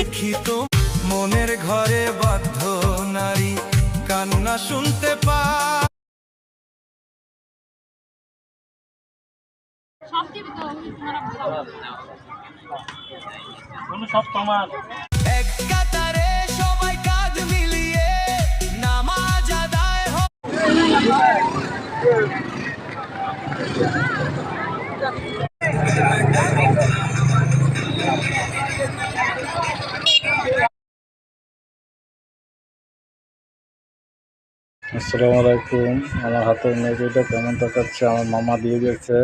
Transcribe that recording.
দেখি তো মনের ঘরে বাধ্য নারী কান্না শুনতে পা সব তোমার এক কাতারে সবাই কাঁধ মিলিয়ে নামাজ আদায় আসসালামু আলাইকুম। আমার হাতের মেজেটা কেমন দেখাচ্ছে আমার মামা দিয়ে গেছে।